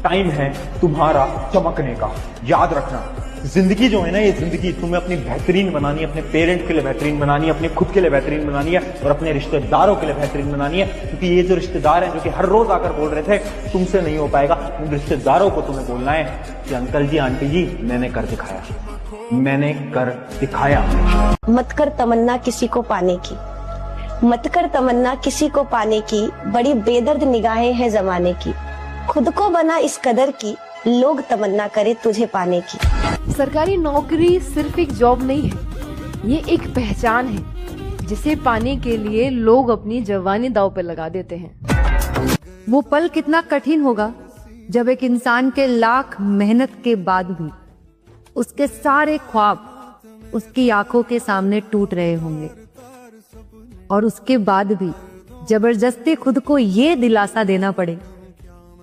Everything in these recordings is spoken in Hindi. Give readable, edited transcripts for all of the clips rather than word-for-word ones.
टाइम है तुम्हारा चमकने का। याद रखना, जिंदगी जो है ना, ये जिंदगी तुम्हें अपनी बेहतरीन बनानी है, अपने पेरेंट्स के लिए बेहतरीन बनानी है, अपने खुद के लिए बेहतरीन बनानी है और अपने रिश्तेदारों के लिए बेहतरीन बनानी है। क्योंकि ये जो रिश्तेदार हैं जो कि हर रोज आकर बोल रहे थे तुमसे नहीं हो पाएगा, उन रिश्तेदारों को तुम्हें बोलना है कि अंकल जी आंटी जी मैंने कर दिखाया, मैंने कर दिखाया। मत कर तमन्ना किसी को पाने की, मत कर तमन्ना किसी को पाने की, बड़ी बेदर्द निगाहें हैं जमाने की। खुद को बना इस कदर की, लोग तमन्ना करे तुझे पाने की। सरकारी नौकरी सिर्फ एक जॉब नहीं है, ये एक पहचान है जिसे पाने के लिए लोग अपनी जवानी दांव पे लगा देते हैं। वो पल कितना कठिन होगा जब एक इंसान के लाख मेहनत के बाद भी उसके सारे ख्वाब उसकी आंखों के सामने टूट रहे होंगे, और उसके बाद भी जबरदस्ती खुद को ये दिलासा देना पड़े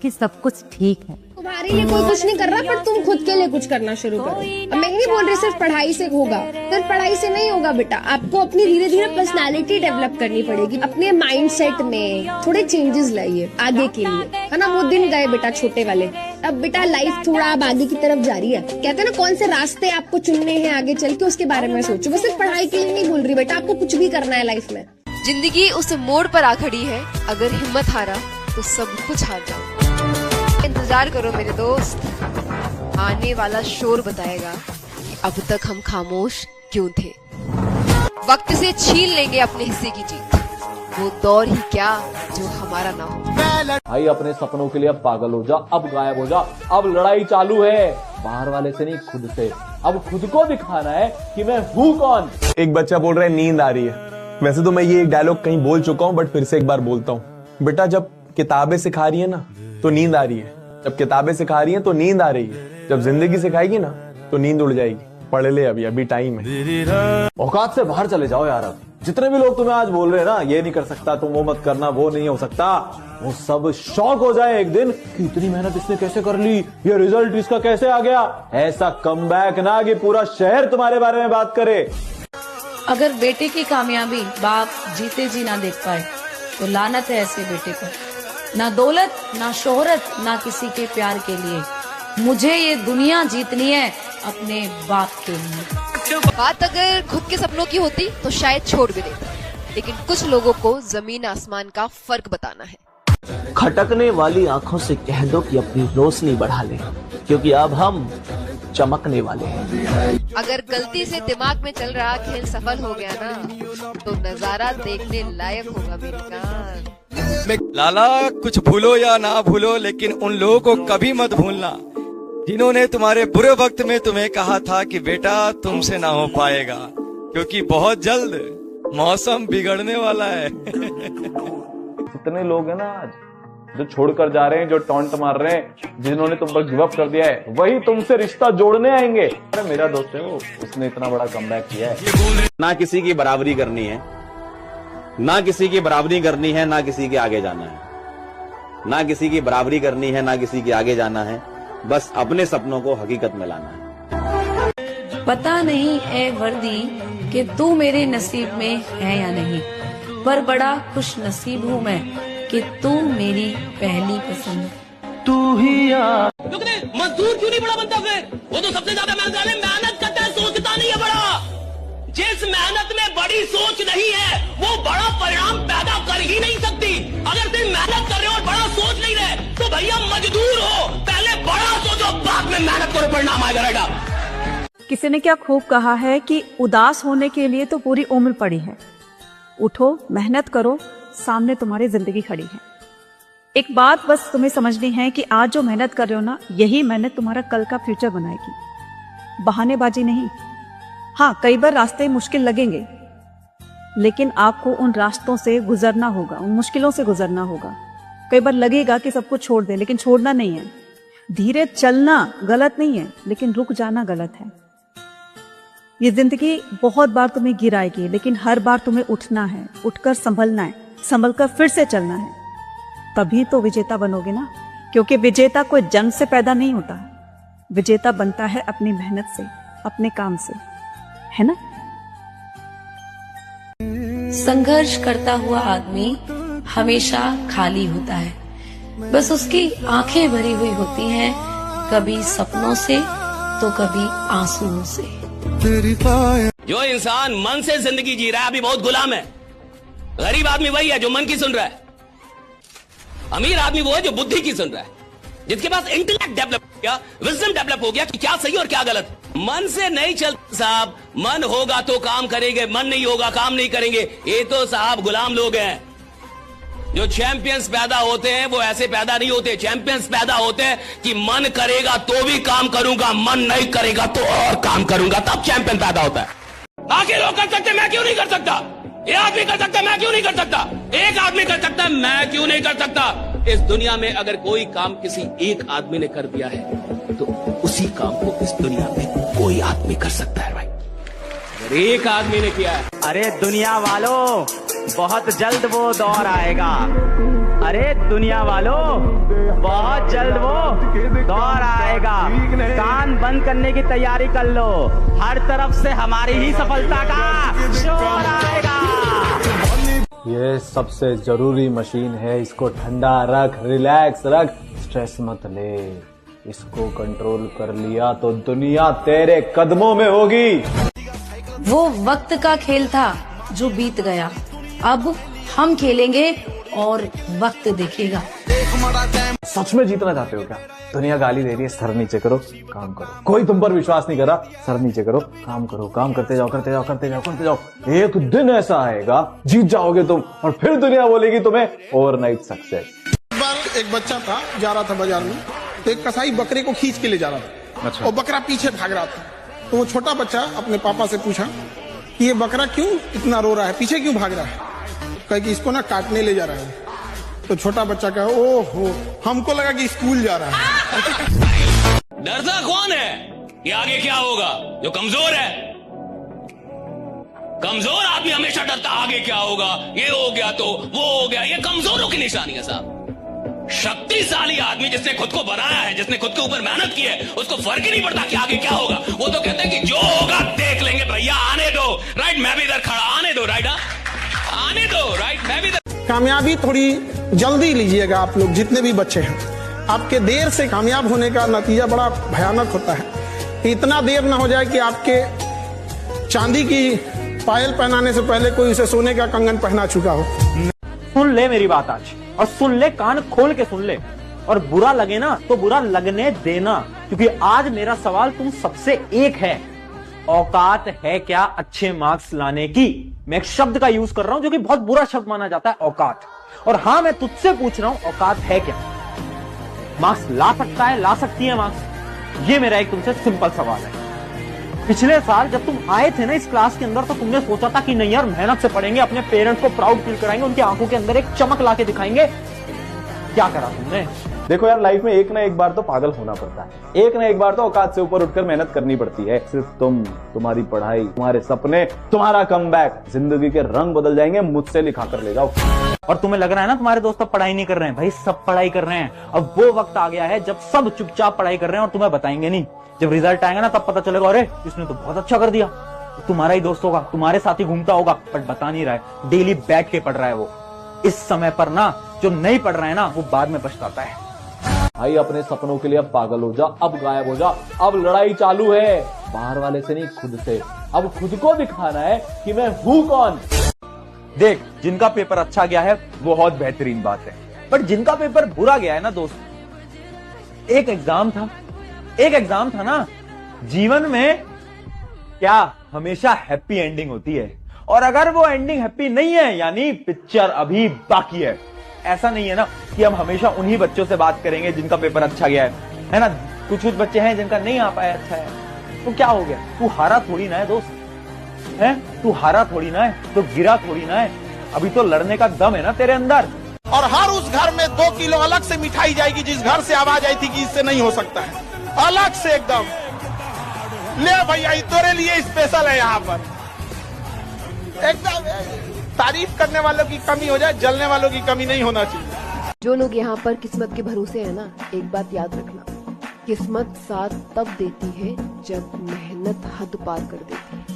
कि सब कुछ ठीक है। तुम्हारे लिए कोई कुछ नहीं कर रहा, पर तुम खुद के लिए कुछ करना शुरू करो। अब मैं नहीं बोल रही सिर्फ पढ़ाई से होगा, सिर्फ पढ़ाई से नहीं होगा बेटा। आपको अपनी धीरे धीरे पर्सनालिटी डेवलप करनी पड़ेगी। अपने माइंडसेट में थोड़े चेंजेस लाइए आगे के लिए, है ना। वो दिन गए बेटा छोटे वाले, अब बेटा लाइफ थोड़ा अब आगे की तरफ जा रही है। कहते हैं ना, कौन से रास्ते आपको चुनने हैं आगे चल के, उसके बारे में सोचो। बस सिर्फ पढ़ाई के लिए नहीं बोल रही बेटा, आपको कुछ भी करना है लाइफ में। जिंदगी उस मोड़ पर आ खड़ी है, अगर हिम्मत हारा तो सब कुछ हार जाओ। इंतजार करो मेरे दोस्त, आने वाला शोर बताएगा कि अब तक हम खामोश क्यों थे। वक्त से छीन लेंगे अपने हिस्से की जीत, वो दौर ही क्या जो हमारा ना हो। भाई अपने सपनों के लिए अब पागल हो जा, अब गायब हो जा। अब लड़ाई चालू है, बाहर वाले से नहीं खुद से। अब खुद को दिखाना है कि मैं हूँ कौन। एक बच्चा बोल रहा है नींद आ रही है। वैसे तो मैं ये एक डायलॉग कहीं बोल चुका हूँ, बट फिर से एक बार बोलता हूँ। बेटा जब किताबें सिखा रही है ना तो नींद आ रही है, जब किताबें सिखा रही हैं तो नींद आ रही है, जब जिंदगी सिखाएगी ना तो नींद उड़ जाएगी। पढ़ ले, अभी टाइम है। औकात से बाहर चले जाओ यार। अब जितने भी लोग तुम्हें आज बोल रहे हैं ना, ये नहीं कर सकता, तुम वो मत करना, वो नहीं हो सकता, वो सब शौक हो जाए एक दिन कि इतनी मेहनत इसने कैसे कर ली, ये रिजल्ट इसका कैसे आ गया। ऐसा कमबैक ना कि पूरा शहर तुम्हारे बारे में बात करे। अगर बेटे की कामयाबी बाप जीते जी ना देख पाए तो लानत है ऐसे बेटे को। ना दौलत, ना शोहरत, ना किसी के प्यार के लिए, मुझे ये दुनिया जीतनी है अपने बाप के लिए। बात अगर खुद के सपनों की होती तो शायद छोड़ भी देता, लेकिन कुछ लोगों को जमीन आसमान का फर्क बताना है। खटकने वाली आंखों से कह दो कि अपनी रोशनी बढ़ा ले, क्योंकि अब हम चमकने वाले हैं। अगर गलती से दिमाग में चल रहा खेल सफल हो गया ना, तो नजारा देखने लायक होगा मेरे कान। लाला कुछ भूलो या ना भूलो, लेकिन उन लोगों को कभी मत भूलना जिन्होंने तुम्हारे बुरे वक्त में तुम्हें कहा था कि बेटा तुमसे ना हो पाएगा, क्योंकि बहुत जल्द मौसम बिगड़ने वाला है। कितने लोग हैं ना आज जो छोड़कर जा रहे हैं, जो टॉन्ट मार रहे हैं, जिन्होंने तुम पर गिव अप कर दिया है, वही तुमसे रिश्ता जोड़ने आएंगे। अरे मेरा दोस्त है वो, उसने इतना बड़ा कमबैक किया है। ना किसी की बराबरी करनी है, ना किसी की बराबरी करनी है, ना किसी के आगे जाना है, ना किसी की बराबरी करनी है, ना किसी के आगे जाना है, बस अपने सपनों को हकीकत में लाना है। पता नहीं ए वर्दी कि तू मेरे नसीब में है या नहीं, पर बड़ा खुश नसीब हूँ मैं कि तू मेरी पहली पसंद। तू ही मजदूर क्यों नहीं बड़ा बनता फिर? वो तो सबसे ज्यादा मेहनत करता है, सोचता नहीं है बड़ा। जिस मेहनत में बड़ी सोच नहीं है वो बड़ा परिणाम पैदा कर ही नहीं सकती। अगर तुम मेहनत कर रहे हो और बड़ा सोच नहीं रहे तो भैया मजदूर हो, पहले बड़ा सोचो बाद में मेहनत करो, परिणाम आएगा बेटा। किसी ने क्या खूब कहा है कि उदास होने के लिए तो पूरी उम्र पड़ी है। उठो, मेहनत करो, सामने तुम्हारी जिंदगी खड़ी है। एक बात बस तुम्हें समझनी है कि आज जो मेहनत कर रहे हो ना, यही मेहनत तुम्हारा कल का फ्यूचर बनाएगी, बहानेबाजी नहीं। हाँ, कई बार रास्ते मुश्किल लगेंगे, लेकिन आपको उन रास्तों से गुजरना होगा, उन मुश्किलों से गुजरना होगा। कई बार लगेगा कि सब कुछ छोड़ दे, लेकिन छोड़ना नहीं है। धीरे चलना गलत नहीं है, लेकिन रुक जाना गलत है। ये जिंदगी बहुत बार तुम्हें गिराएगी, लेकिन हर बार तुम्हें उठना है, उठकर संभलना है, संभलकर फिर से चलना है, तभी तो विजेता बनोगे ना। क्योंकि विजेता कोई जन्म से पैदा नहीं होता, विजेता बनता है अपनी मेहनत से, अपने काम से, है ना। संघर्ष करता हुआ आदमी हमेशा खाली होता है, बस उसकी आंखें भरी हुई होती हैं, कभी सपनों से तो कभी आंसुओं से। जो इंसान मन से जिंदगी जी रहा है अभी बहुत गुलाम है। गरीब आदमी वही है जो मन की सुन रहा है, अमीर आदमी वो है जो बुद्धि की सुन रहा है, जिसके पास इंटेलेक्ट डेवलप हो गया, विजडम डेवलप हो गया कि क्या सही और क्या गलत। मन से नहीं चलता साहब, मन होगा तो काम करेंगे, मन नहीं होगा काम नहीं करेंगे। ये तो साहब गुलाम लोग हैं। जो चैंपियंस पैदा होते हैं वो ऐसे पैदा नहीं होते। चैंपियंस पैदा होते हैं कि मन करेगा तो भी काम करूंगा, मन नहीं करेगा तो और काम करूंगा, तब चैंपियन पैदा होता है। बाकी लोग कर सकते, मैं क्यों नहीं कर सकता? ये आदमी कर सकता है, मैं क्यों नहीं कर सकता? एक आदमी कर सकता है, मैं क्यों नहीं कर सकता? इस दुनिया में अगर कोई काम किसी एक आदमी ने कर दिया है तो उसी काम को इस दुनिया में कोई आदमी कर सकता है भाई। अगर एक आदमी ने किया है। अरे दुनिया वालों, बहुत जल्द वो दौर आएगा। अरे दुनिया वालों, बहुत जल्द वो दौर आएगा। कान बंद करने की तैयारी कर लो, हर तरफ से हमारी ही सफलता का शोर आएगा। ये सबसे जरूरी मशीन है, इसको ठंडा रख, रिलैक्स रख, स्ट्रेस मत ले। इसको कंट्रोल कर लिया तो दुनिया तेरे कदमों में होगी। वो वक्त का खेल था जो बीत गया, अब हम खेलेंगे और वक्त देखेगा। सच में जीतना चाहते हो क्या? दुनिया गाली दे रही है, सर नीचे करो, काम करो। कोई तुम पर विश्वास नहीं कर रहा, सर नीचे करो, काम करो, काम करते जाओ, करते जाओ, करते जाओ, करते जाओ। एक दिन ऐसा आएगा जीत जाओगे तुम, और फिर दुनिया बोलेगी तुम्हें ओवरनाइट सक्सेस। एक बार एक बच्चा था, जा रहा था बाजार में, तो एक कसाई बकरे को खींच के ले जा रहा था। अच्छा। और बकरा पीछे भाग रहा था। तो वो छोटा बच्चा अपने पापा से पूछा कि ये बकरा क्यों इतना रो रहा है, पीछे क्यों भाग रहा है? कहे कि इसको ना काटने ले जा रहा है। तो छोटा बच्चा कहा, ओहो, हमको लगा कि स्कूल जा रहा है। डरता कौन है कि आगे क्या होगा? जो कमजोर है। कमजोर आदमी हमेशा डरता आगे क्या होगा, ये हो गया तो वो हो गया। ये कमजोरों की निशानी है साहब। शक्तिशाली आदमी जिसने खुद को बनाया है, जिसने खुद के ऊपर मेहनत की है, उसको फर्क ही नहीं पड़ता कि आगे क्या होगा। वो तो कहते हैं कि जो होगा देख लेंगे भैया, आने दो। राइट, मैं भी इधर खड़ा, आने दो। राइट, आने दो। राइट, मैं भी इधर। कामयाबी थोड़ी जल्दी लीजिएगा आप लोग, जितने भी बच्चे हैं। आपके देर से कामयाब होने का नतीजा बड़ा भयानक होता है। इतना देर ना हो जाए कि आपके चांदी की पायल पहनाने से पहले कोई उसे सोने का कंगन पहना चुका हो। सुन ले मेरी बात आज, और सुन ले, कान खोल के सुन ले। और बुरा लगे ना तो बुरा लगने देना, क्योंकि आज मेरा सवाल तुम सबसे एक है, औकात है क्या अच्छे मार्क्स लाने की? मैं एक शब्द का यूज कर रहा हूं जो कि बहुत बुरा शब्द माना जाता है, औकात। और हां, मैं तुझसे पूछ रहा हूं, औकात है क्या? मार्क्स ला सकता है, ला सकती है मार्क्स? ये मेरा एक तुमसे सिंपल सवाल है। पिछले साल जब तुम आए थे ना इस क्लास के अंदर, तो तुमने सोचा था कि नहीं यार, मेहनत से पढ़ेंगे, अपने पेरेंट्स को प्राउड फील कराएंगे, उनकी आंखों के अंदर एक चमक ला के दिखाएंगे। क्या करा तुमने? देखो यार, लाइफ में एक ना एक बार तो पागल होना पड़ता है, एक ना एक बार तो औकात से ऊपर उठकर मेहनत करनी पड़ती है। सिर्फ तुम, तुम्हारी पढ़ाई, तुम्हारे सपने, तुम्हारा कमबैक, जिंदगी के रंग बदल जाएंगे। मुझसे लिखा कर ले जाओ। और तुम्हें लग रहा है ना तुम्हारे दोस्त अब पढ़ाई नहीं कर रहे हैं? भाई सब पढ़ाई कर रहे हैं। अब वो वक्त आ गया है जब सब चुपचाप पढ़ाई कर रहे हैं और तुम्हें बताएंगे नहीं। जब रिजल्ट आएगा ना तब पता चलेगा, अरे इसने तो बहुत अच्छा कर दिया। तो तुम्हारा ही दोस्त होगा, तुम्हारे साथ ही घूमता होगा, बट बता नहीं रहा है, डेली बैठ के पढ़ रहा है वो। इस समय पर ना जो नहीं पढ़ रहा है ना, वो बाद में पछताता है। भाई अपने सपनों के लिए अब पागल हो जा, अब गायब हो जा। अब लड़ाई चालू है, बाहर वाले से नहीं, खुद से। अब खुद को दिखाना है कि मैं हूं कौन। देख, जिनका पेपर अच्छा गया है वो बहुत बेहतरीन बात है, बट जिनका पेपर बुरा गया है ना दोस्त, एक एग्जाम था ना। जीवन में क्या हमेशा हैप्पी एंडिंग होती है, और अगर वो एंडिंग हैप्पी नहीं है, यानी पिक्चर अभी बाकी है। ऐसा नहीं है ना कि हम हमेशा उन्हीं बच्चों से बात करेंगे जिनका पेपर अच्छा गया है ना? कुछ बच्चे हैं जिनका नहीं आ पाया अच्छा है, तो क्या हो गया? तू हारा थोड़ी ना है दोस्त, है? तू हारा थोड़ी ना है, तो गिरा थोड़ी ना है। अभी तो लड़ने का दम है ना तेरे अंदर। और हर उस घर में 2 किलो अलग से मिठाई जाएगी जिस घर से आवाज आई थी कि इससे नहीं हो सकता है, अलग से एकदम। ले भैया, तेरे लिए स्पेशल है यहाँ पर। एकदम तारीफ करने वालों की कमी हो जाए, जलने वालों की कमी नहीं होना चाहिए। जो लोग यहाँ पर किस्मत के भरोसे है ना, एक बात याद रखना, किस्मत साथ तब देती है जब मेहनत हद पार कर देती है।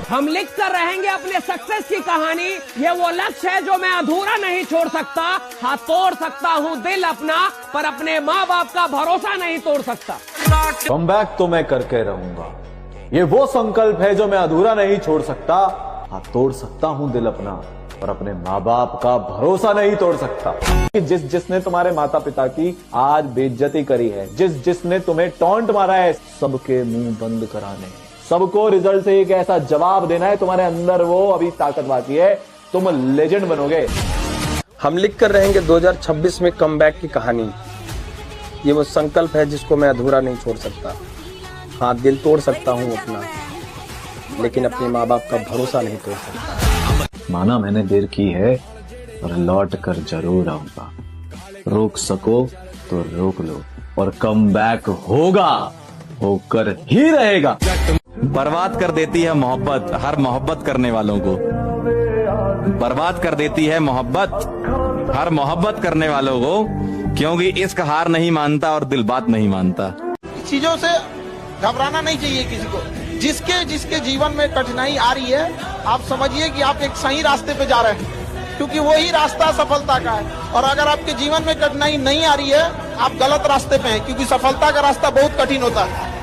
हम लिख कर रहेंगे अपने सक्सेस की कहानी। ये वो लक्ष्य है जो मैं अधूरा नहीं छोड़ सकता। हाँ, तोड़ सकता हूँ दिल अपना, पर अपने माँ बाप का भरोसा नहीं तोड़ सकता। कमबैक तो मैं करके रहूंगा। ये वो संकल्प है जो मैं अधूरा नहीं छोड़ सकता। हाँ, तोड़ सकता हूँ दिल अपना, पर अपने माँ बाप का भरोसा नहीं तोड़ सकता। जिसने तुम्हारे माता पिता की आज बेइज्जती करी है, जिसने तुम्हें टॉन्ट मारा है, सबके मुंह बंद कराने, सबको रिजल्ट से एक ऐसा जवाब देना है। तुम्हारे अंदर वो अभी ताकत बाकी है, तुम लेजेंड बनोगे। हम लिख कर रहेंगे 2026 में कमबैक की कहानी। ये वो संकल्प है जिसको मैं अधूरा नहीं छोड़ सकता। हाँ, दिल तोड़ सकता हूँ अपना, लेकिन अपने माँ बाप का भरोसा नहीं तोड़ सकता। माना मैंने देर की है, पर लौट कर जरूर आऊंगा। रोक सको तो रोक लो, और कमबैक होगा, होकर ही रहेगा। बर्बाद कर देती है मोहब्बत हर मोहब्बत करने वालों को। बर्बाद कर देती है मोहब्बत हर मोहब्बत करने वालों को, क्योंकि इश्क हार नहीं मानता और दिल बात नहीं मानता। चीजों से घबराना नहीं चाहिए किसी को। जिसके जीवन में कठिनाई आ रही है, आप समझिए कि आप एक सही रास्ते पे जा रहे हैं, क्योंकि वही रास्ता सफलता का है। और अगर आपके जीवन में कठिनाई नहीं आ रही है, आप गलत रास्ते पे हैं, क्योंकि सफलता का रास्ता बहुत कठिन होता है।